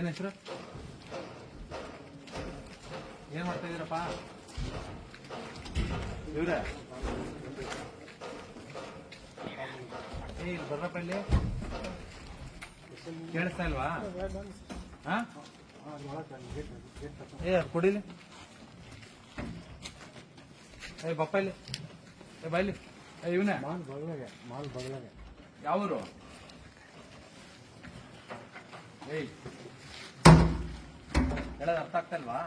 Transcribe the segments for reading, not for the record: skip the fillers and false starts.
ಹೆಸರು? ಏನ್ ಮಾಡ್ತಾ ಇದೀರಪ್ಪ ಇವ್ರೆ? ಇಲ್ಲಿ ಬರ್ರಪ್ಪ, ಇಲ್ಲಿ ಕೇಳಿಸ್ತಾ ಇಲ್ವಾ? ಕೊಡಿಲಿ. ಬಪ್ಪ ಇಲ್ಲಿ, ಬಾಯ್ಲಿ. ಇವನೇ ಮಾಲ್ ಬಗ್ಲಾಗೆ. ಯಾವೂರು? ಹೇಳೋದು ಅರ್ಥ ಆಗ್ತಾ ಇಲ್ವಾ?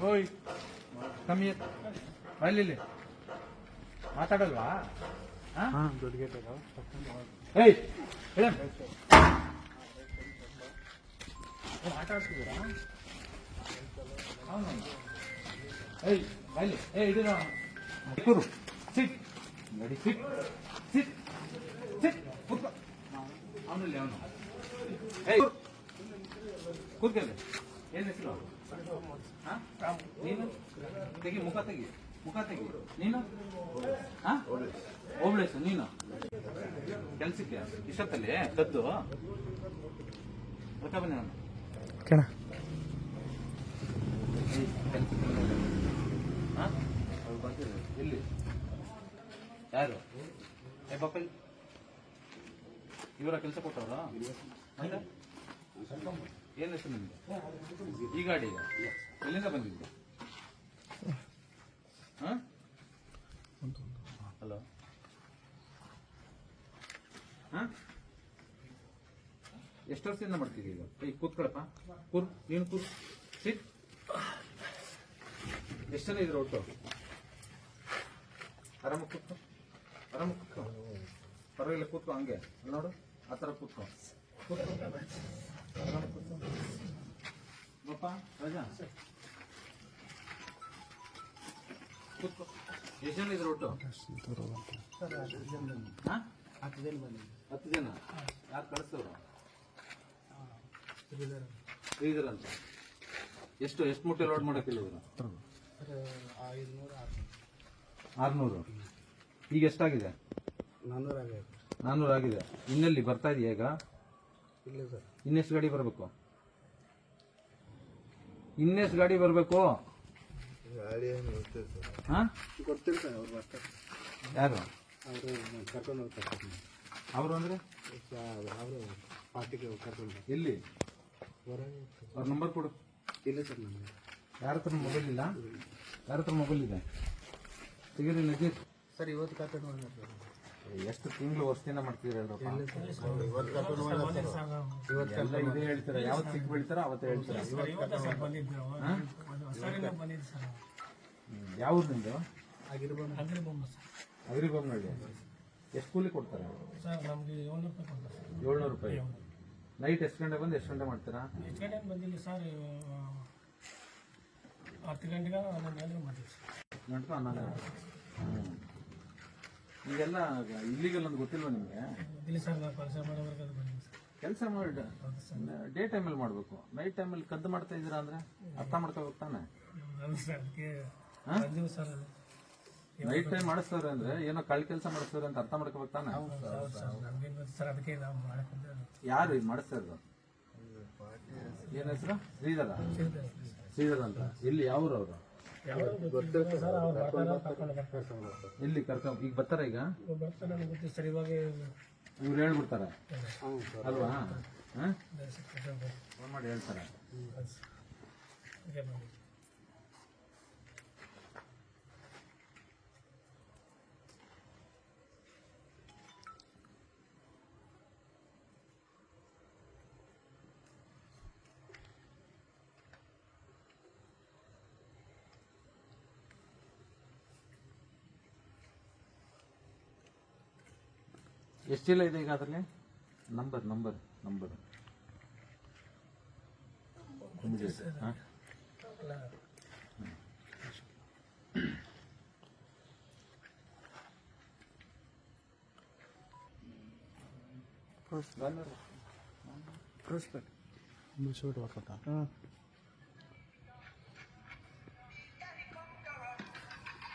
ಓಯ್ ಕಮ್ಮಿ ಬಾಯ್ಲಿ, ಮಾತಾಡಲ್ವಾ? ದೊಡ್ಡ ಗೇಟ್ ಹೇಳ ಮಾತಾಡ್ತಿದ್ದೀರಾ? ಅವನು ಬಾಯ್ಲಿ. ಇದು ಕೂರು, ಸಿಟ್ ನಡಿ, ಸಿಟ್ ಸಿಟ್ ಸಿಟ್ ಕೂತ್ಕೋ. ಅವನಲ್ಲಿ ಅವನು ಕೂತ್ಕೊಳ್ಳಿ. ಏನ್ ಹೆಸರು? ನೀನು ತೆಗಿ, ಮುಖ ತೆಗಿ, ನೀನು ಓಬ್ಳೇಶ್. ನೀನು ಕೆಲ್ಸಕ್ಕೆ ಇಷ್ಟೊತ್ತಲ್ಲಿ ಕದ್ದು ಬನ್ನಿ ನಾನು ಎಲ್ಲಿ? ಯಾರು? ಬಾಪಲ್ ಇವರ ಕೆಲಸ ಕೊಟ್ಟವ್ರ? ಏನ್ ಹೆಸರು ನಿಮ್ಗೆ? ಈ ಗಾಡಿ ಎಲ್ಲಿಂದ ಬಂದಿದ್ದೆ? ಹಲೋ, ಎಷ್ಟು ವರ್ಷದಿಂದ ಮಾಡ್ತೀರಿ ಈಗ? ಕೂತ್ಕೊಳಪ್ಪ, ನೀನು ಕೂರ್, ಸಿಟ್. ಎಷ್ಟು ಜನ ಇದ್ರು ಒಟ್ಟು? ಆರಾಮ ಕೂತ್ಕೊ, ಪರವಾಗಿಲ್ಲ, ಕೂತ್ಕೊ. ಹಂಗೆ ನೋಡು, ಆ ಥರ ಕೂತ್ಕೊ. ಆರಾಮ ಕೂತ್ಕೊ. ಬಪ್ಪ ರಜಾ ಕೂತ್ಕೊ. ಎಷ್ಟು ಜನ ಇದ್ರು ಒಟ್ಟು? 10 ಜನ. ಯಾರು ಕಳಿಸ್ತವ್ರು? ಅಂತ. ಎಷ್ಟು ಮೂಟೆ ಲೋಡ್ ಮಾಡಕ್ಕಿಲ್ಲ? 600. ಈಗ ಎಷ್ಟಾಗಿದೆ? 400 ಆಗಿದೆ. ಇನ್ನೆಲ್ಲಿ ಬರ್ತಾ ಇದೆಯಾ ಈಗ? ಇಲ್ಲ ಸರ್. ಇನ್ನೆಷ್ಟು ಗಾಡಿ ಬರಬೇಕು? ಯಾರು ಅವರು ಅಂದ್ರೆ? ಎಲ್ಲಿ? ಅವ್ರ ನಂಬರ್ ಕೊಡು. ಇಲ್ಲ ಸರ್, ಯಾರ ಹತ್ರ ಮೊಬೈಲ್ ಇಲ್ಲ? ಯಾರ ಹತ್ರ ಮೊಬೈಲ್ ಇದೆ? ತೆಗೀರಿ ನಜೀರ್ ಸರ್. ಇವತ್ತು ಕರ್ಕೊಂಡು ಎಷ್ಟು ತಿಂಗಳು ವರ್ಷದಿಂದ ಮಾಡ್ತೀರಾ? ಇದೇ ಹೇಳ್ತೀರಾ? ಯಾವತ್ತು ಸಿಗ್ ಬೀಳ್ತಾರ ಅವತ್ತು ಹೇಳ್ತೀರಾ? ಯಾವ ಊರು ನಿಮ್ದು? ಅಗ್ರಿಬೊಮ್ಮನಹಳ್ಳಿ. ಎಷ್ಟು ಕೂಲಿ ಕೊಡ್ತಾರೆ? 700 ರೂಪಾಯಿ. ನೈಟ್ ಎಷ್ಟು ಗಂಟೆ ಬಂದು ಎಷ್ಟು ಗಂಟೆ ಮಾಡ್ತೀರಾ? ಎಷ್ಟು ಗಂಟೆ ಬಂದಿಲ್ಲ ಸರ್, 10 ಗಂಟೆಗೆ 11 ಮಾಡ್ತೀವಿ ಸರ್. ಈಗೆಲ್ಲ ಇಲ್ಲಿಗೆಲ್ಲ ಒಂದು ಗೊತ್ತಿಲ್ವಾ ನಿಮಗೆ? ಇಲ್ಲ ಸರ್, ನಾವು ಕೆಲಸ ಮಾಡೋವರೆಗೆ ಬಂದಿಲ್ಲ ಸರ್. ಕೆಲಸ ಮಾಡಿ ಡೇ ಟೈಮಲ್ಲಿ ಮಾಡಬೇಕು. ನೈಟ್ ಟೈಮಲ್ಲಿ ಕದ್ದು ಮಾಡ್ತಾ ಇದ್ದೀರಾ ಅಂದ್ರೆ ಅರ್ಥ ಮಾಡ್ಕೋಬೇಕು ತಾನೆ? ನೈಟ್ ಟೈಮ್ ಮಾಡಿಸ್ತಾರೆ ಅಂದ್ರೆ ಏನೋ ಕಳ್ಳ ಕೆಲಸ ಮಾಡಿಸ್ತಾರೆ ಅಂತ ಅರ್ಥ ಮಾಡ್ಕೋಬೇಕು ತಾನೆ? ಯಾರು ಇದು ಮಾಡಿಸ್ತಾ ಇರೋದು? ಏನ್ ಹೆಸರು? ಶ್ರೀಧರ ಅಂತ. ಇಲ್ಲಿ ಯಾವ್ರು ಅವರು? ಎಲ್ಲಿ ಕರ್ಕೊಂಡ್ ಈಗ ಬರ್ತಾರ? ಈಗ ಇವ್ರು ಹೇಳ್ಬಿಡ್ತಾರ ಅಲ್ವಾ? ಫೋನ್ ಮಾಡಿ ಹೇಳ್ತಾರೆ. ಎಷ್ಟು ಚೀಲ ಇದೆ ಈಗ ಅದರಲ್ಲಿ? ನಂಬರ್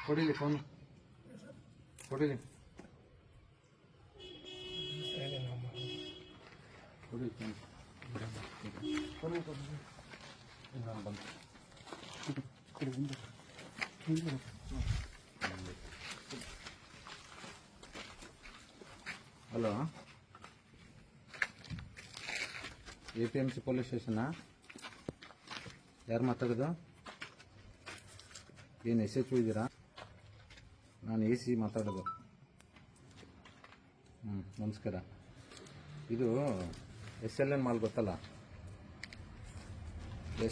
ಕೊಡಿಲಿ, ಫೋನ್ ಕೊಡಿಲಿ. ಕೊಡಿ. ಇನ್ನೊಂದು ಬಂತು. ಹಲೋ, APMC ಪೊಲೀಸ್ ಸ್ಟೇಷನಾ? ಯಾರು ಮಾತಾಡೋದು? ಏನು SHO ಇದ್ದೀರಾ? ನಾನು AC ಮಾತಾಡೋದು. ನಮಸ್ಕಾರ. ಇದು SLN ಮಾಲ್ ಗೊತ್ತಲ್ಲ?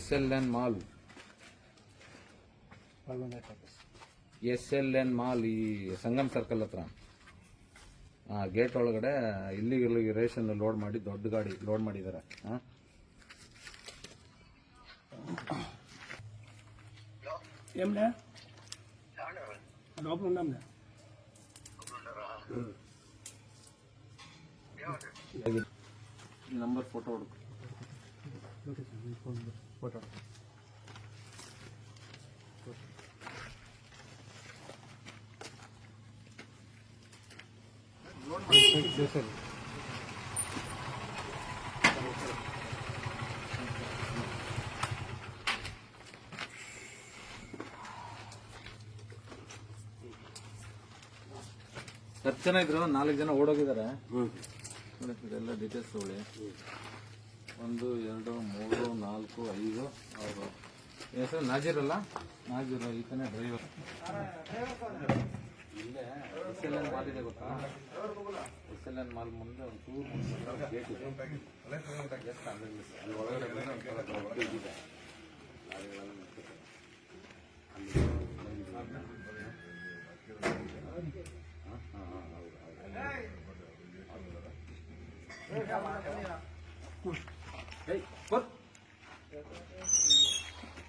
SLN ಮಾಲ್, SLN ಮಾಲ್ ಈ ಸಂಗಮ್ ಸರ್ಕಲ್ ಹತ್ರ ಗೇಟ್ ಒಳಗಡೆ ಇಲ್ಲಿಗೆ ರೇಷನ್ ಲೋಡ್ ಮಾಡಿ ದೊಡ್ಡ ಗಾಡಿ ಲೋಡ್ ಮಾಡಿದ್ದಾರೆ. ನಂಬರ್ ಫೋಟೋ ಹುಡುಕು. ಫೋಟೋ ಸರಿ. ಹತ್ತು ಜನ ಇದ್ರು, 4 ಜನ ಓಡೋಗಿದ್ದಾರೆ. ಇದೆಲ್ಲ ಡೀಟೇಲ್ಸ್ ತಗೊಳ್ಳಿ. 1 2 3 4 5 ಅವರು ಹೆಸರು ನಾಜೀರ್ ಅಲ್ಲ? ನಾಜೀರ್ ಈತನೇ ಡ್ರೈವರ್. ಇಲ್ಲೇ SLN ಮಾಲ್ ಇದೆ ಗೊತ್ತಾ? SLN ಮಾಲ್ ಮುಂದೆ ಒಂದು ಚೂರು ಗೇಟ್ ಇದೆ. ಅಲ್ಲಿ ಒಳಗಡೆ ಇದೆ.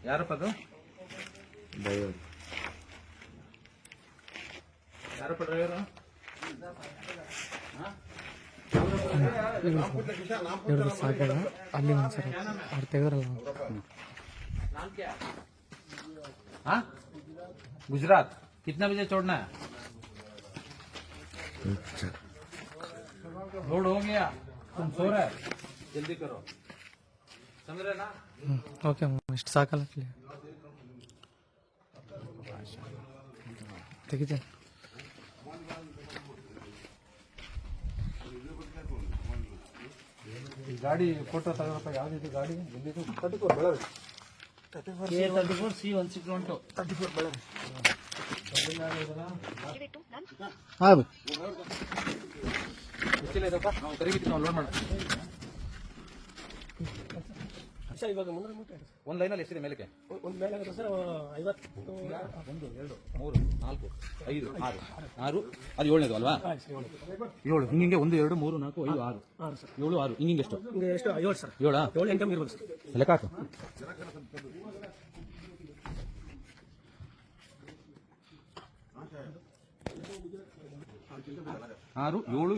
ಯಾರಪ್ಪ ಅದು? ಡ್ರೈವರ್. ಯಾರಪ್ಪ ಡ್ರೈವರು? ಸಾಕಲ್ಲ ಅಲ್ಲಿ ಒಂದ್ಸರಿ ಅವ್ರು ತೆಗೆದ್ರಲ್ಲ. हाँ गुजरात कितना बजे छोड़ना है? लोड हो गया, तुम सो रहे, जल्दी करो, समझ रहे ना? ಓಕೆ ಇಷ್ಟು ಸಾಕಲ್ಲ ತೆಗಿತೇನೆ. ಈ ಗಾಡಿ ಫೋಟೋ ತಗೋಪ್ಪ. ಯಾವ್ದಿದು ಗಾಡಿ? ಎಲ್ಲಿದು? 34 ಬೆಳಗಾವಿ. 34C161 34 ಬೆಳಗಾವಿ. ಹಾಂ ಗೊತ್ತಿಲ್ಲ ಇದಪ್ಪ. ನಾವು ಕರಿಬಿಟ್ಟು ನಾವು ಲೋಡ್ ಮಾಡೋಣ. ಸರ್ ಇವಾಗ ಒಂದು ಲೈನಲ್ಲಿ ಎಷ್ಟಿದೆ ಮೇಲಕ್ಕೆ? ಒಂದು ಮೇಲೆ ಸರ್ 50. 1 2 3 4 5 6 6 ಅದು 7ನೇದು ಅಲ್ವಾ? 7 ಹಿಂಗೆ 1 2 3 4 5 6 7 6 ಹಿಂಗೆ ಎಷ್ಟು? ಎಷ್ಟು 7 ಸರ್. 7 7 8 ಇರ್ಬೋದು ಸರ್. ಲೆಕ್ಕ ಹಾಕು. 6 7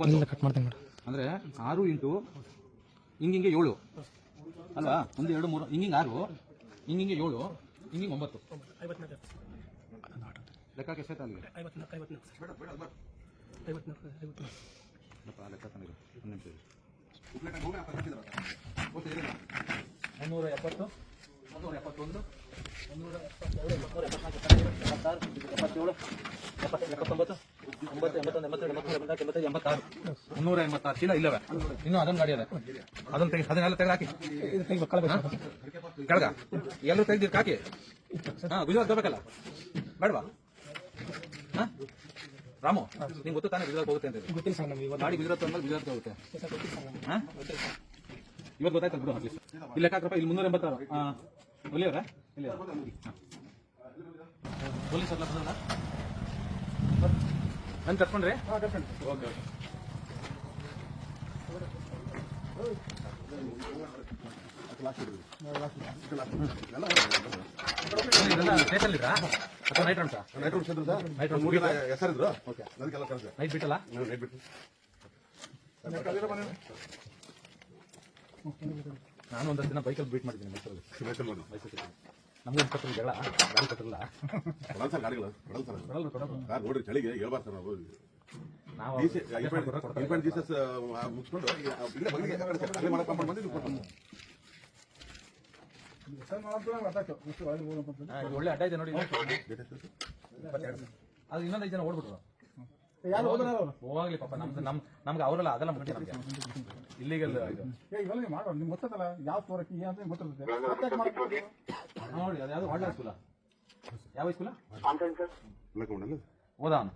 9 ಕಟ್ ಮಾಡ್ತೀನಿ ಅಂದ್ರೆ 6 ಇಂಟು ಹಿಂಗಿಂಗೆ 7 ಅಲ್ವಾ? 1 2 3 ಹಿಂಗಿಂಗೆ 6 ಹಿಂಗಿಂಗೆ 7 ಹಿಂಗಿಂಗೆ 9. 54 ಲೆಕ್ಕಕ್ಕೆ ಎಷ್ಟಾಯ್ತು ಅಲ್ಲಿಗೆ? 54 ಲೆಕ್ಕ ತಂದಿರು 1 ನಿಮಿಷ. 370 371 386 ಚೀಲ ಇಲ್ಲವೆ. ಇನ್ನೂ ಅದೊಂದು ಗಾಡಿ ಅದ, ಅದನ್ನ ತೆಗಿ, ಅದನ್ನೆಲ್ಲ ತೆಗೆದು ಹಾಕಿ ಕೆಳಗ ಎಲ್ಲರೂ ತೆಗ್ದಿರ್ ಹಾಕಿ. ಗುಜರಾತ್ ಹೋಗ್ಬೇಕಲ್ಲ, ಬೇಡವಾ? ರಾಮು ನಿಂಗೆ ಗೊತ್ತು ತಾನೇ ಗುಜರಾತ್ ಹೋಗುತ್ತೆ ಅಂತ? ಗೊತ್ತಿಲ್ಲ ಸರ್ ನಮಗೆ ಗಾಡಿ ಗುಜರಾತ್ ಅಂದ್ಮೇಲೆ ಗುಜರಾತ್ ಹೋಗುತ್ತೆ. ಇವತ್ತು ಗೊತ್ತಾಯ್ತು ಬಿಡು. ಅಟ್ಲೀಸ್ಟ್ ಇಲ್ಲಿ ಲೆಕ್ಕ ಹಾಕ್ರಪ್ಪ. ಇಲ್ಲಿ 386 ಒಲಿಯವರ ಇಲ್ಲಿ ಪೊಲೀಸ್ ಎಲ್ಲ ಬಂದಲ್ಲ? ನಾನು ಕಟ್ಕೊಂಡ್ರಿ? ಓಕೆ ಸ್ಟೇಷನ್ಲಿದ್ರಾ ಅಥವಾ ನೈಟ್ ರೌಂಡ್ಸಾ? ನೈಟ್ ಹೆಸರಿದ್ರು. ಓಕೆ ನೈಟ್ ಬಿಟ್ಟಲ್ಲ? ನೈಟ್ ಬಿಟ್ಟು ನಾನು ಒಂದಷ್ಟು ದಿನ ಬೈಕಲ್ಲಿ ಬೀಟ್ ಮಾಡಿದ್ದೀನಿ ಮೈಸೂರಲ್ಲಿ. ನಮ್ಗೆ ಇಪ್ಪತ್ತು ಜಗಳ ಗಾಡಿ ಕಟ್ಟಿಲ್ಲ. ಗಾಡಿಗಳು ನೋಡ್ರಿ ಚಳಿಗೆ ಹೇಳ್ಬಾರ್ದು ನಾವು. ನಾವು ಜೀಸಸ್ ಮುಗಿಸ್ಕೊಂಡು ಇಲ್ಲೇ ಬಗಲಿಗೆ ಅಲ್ಲೇ ಮಾಡಕ್ ಕಂಪೌಂಡ್ ಬಂದು ಇದು ಕೊಟ್ಟು ಒಳ್ಳೆ ಅಡ್ಡ ಇದೆ ನೋಡಿ. ಅದು ಇನ್ನೊಂದು 5 ಜನ ಓಡ್ಬಿಟ್ರು. ಯಾರು ಹೋದ್ರ ಹೋಗ್ಲಿ ಪಾಪ, ನಮ್ಗೆ ಅವರಲ್ಲ, ಅದೆಲ್ಲ ಮುಖ್ಯ ನಮ್ಗೆ. ಇಲ್ಲಿಗಲ್ ಇದು ಇವೆಲ್ಲ ಮಾಡೋ ನಿಮ್ಗೆ ಗೊತ್ತಲ್ಲ ಯಾವ ಸ್ಟೋರಕ್ಕೆ ಏನಂತ ಗೊತ್ತಿರ್ತದೆ. ಅಟ್ಯಾಕ್ ಮಾಡ್ಬೋದು ನೋಡಿ. ಅದು ಯಾವ್ದು ಒಳ್ಳೆ ಸ್ಕೂಲ? ಯಾವ ಸ್ಕೂಲ ಲಕ್ಕಮಣ್ಣಲ್ಲ ಹೋದ ಅವನು?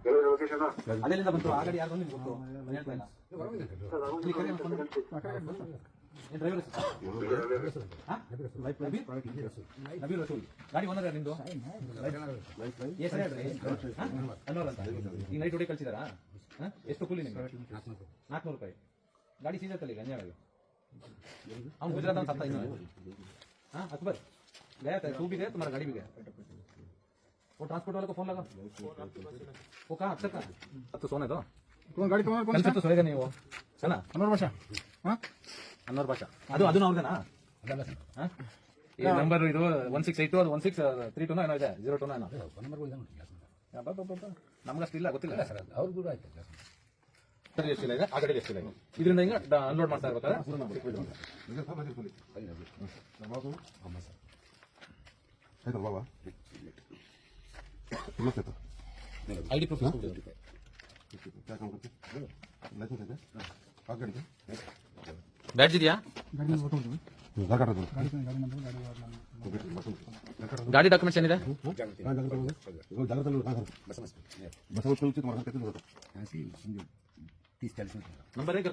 ಅದೆಲ್ಲಿಂದ ಬಂತು? ಆ ಗಾಡಿ ಯಾರು ಬಂದು ನಿಮ್ಗೆ ಗೊತ್ತು? ನಾನು ಹೇಳ್ತಾ ಇಲ್ಲ. ಇಲ್ಲಿ ಕಡೆ ಮಾಡ್ಕೊಂಡು. ಏನ್ ಡ್ರೈವರ್ ನಬೀರ್ ರಸೂಲ್ ಗಾಡಿ ಓನರ್ ಯಾರು ನಿಂದು? ಹೆಸರು ಹೇಳ್ರಿ. ಅನ್ವರ್ ಅಂತ. ಈಗ ನೈಟ್ ಡ್ಯೂಟಿ ಕಳ್ಸಿದಾರಾ? ಎಷ್ಟು ಕೂಲಿ ನಿಮ್ಗೆ? 400 ರೂಪಾಯಿ. ಗಾಡಿ ಸೀಜ್ ಆಗ್ತಲ್ಲ ಈಗ ಅಂಜಾಳಲ್ಲಿ. ಅವ್ನು ಗುಜರಾತ್ ಅಂತ ಇನ್ನು. अकबर गया था, तू भी गया, तुम्हारा गाड़ी भी गया? वो ट्रांसपोर्ट वाले को फोन लगा, वो कहाँ अक्षर का? अब तो सोने दो, कौन गाड़ी कौन कल से तो सोएगा नहीं वो, है ना? अनवर भाषा ಅನ್ವರ್ ಭಾಷಾ. ಅದು ಅವ್ರದೇನಾ? ಈ ನಂಬರ್ ಇದು 1682 ಅದು 1632 ಏನೋ ಇದೆ, 02 ಏನೋ ನಮ್ಗಷ್ಟಿಲ್ಲ, ಗೊತ್ತಿಲ್ಲ ಸರ್. ಅವ್ರಿಗೂ ಆಯ್ತು ಎಷ್ಟಿಲ್ಲ ಇದೆ, ಆ ಕಡೆ ಎಷ್ಟಿಲ್ಲ ಇದೆ. ಇದರಿಂದ ಹಿಂಗೆ ಅನ್ಲೋಡ್ ಮಾಡ್ತಾ ಇರ್ಬೇಕಾದ್ರೆ ಬಾಬಾ ಐಡಿ ಪ್ರೂಫ್ ಬ್ಯಾಡ್ಜ್ ಇದೆಯಾ? ಗಾಡಿ ಡಾಕ್ಯುಮೆಂಟ್ಸ್ ಏನಿದೆ? ನಂಬರ್ ಹೇಗೆ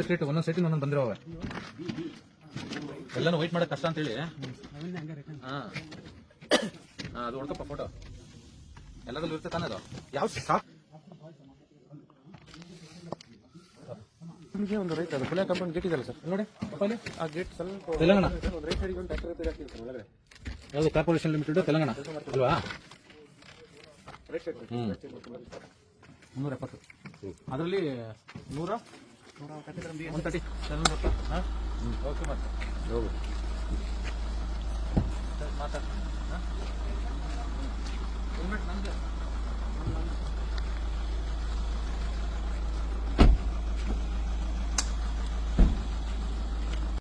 ಸ್ಟೇಟ್ ಒಂದೊಂದು ಸೈಟಿಗೆ ಒಂದೊಂದು ಬಂದಿರೋ ಎಲ್ಲಾನು ವೈಟ್ ಮಾಡಕ್ ಕಷ್ಟ ಅಂತೇಳಿ. ಅದು ಹೊಡ್ಕಪ್ಪ ಫೋಟೋ ಎಲ್ಲದಲ್ಲೂ ಇರುತ್ತೆ ತಾನೇ ಅದು. ಯಾವ ಒಂದು ರೈಟ್ ಅದು ಪುಣ್ಯ ಕಂಪೌಂಡ್ ಗೇಟ್ ಇದೆಯಲ್ಲ ಸರ್, ನೋಡಿ ಆ ಗೇಟ್ ಸ್ವಲ್ಪ ತೆಲಂಗಾಣ ಒಂದು ರೈಟ್ ಸೈಡ್ಗೆ ಒಂದು ಟ್ರ್ಯಾಕ್ಟರ್ ಹಾಕ್ತೀವಿ ಸರ್ ಒಳಗಡೆ. ಯಾವುದು ಕಾರ್ಪೊರೇಷನ್ ಲಿಮಿಟೆಡ್ ತೆಲಂಗಾಣ ಅಲ್ವಾ? ರೈಟ್ ಸೈಡ್ 370 ಅದರಲ್ಲಿ 130 ಓಕೆ ಮತ್ತೆ ಮಾತಾಡ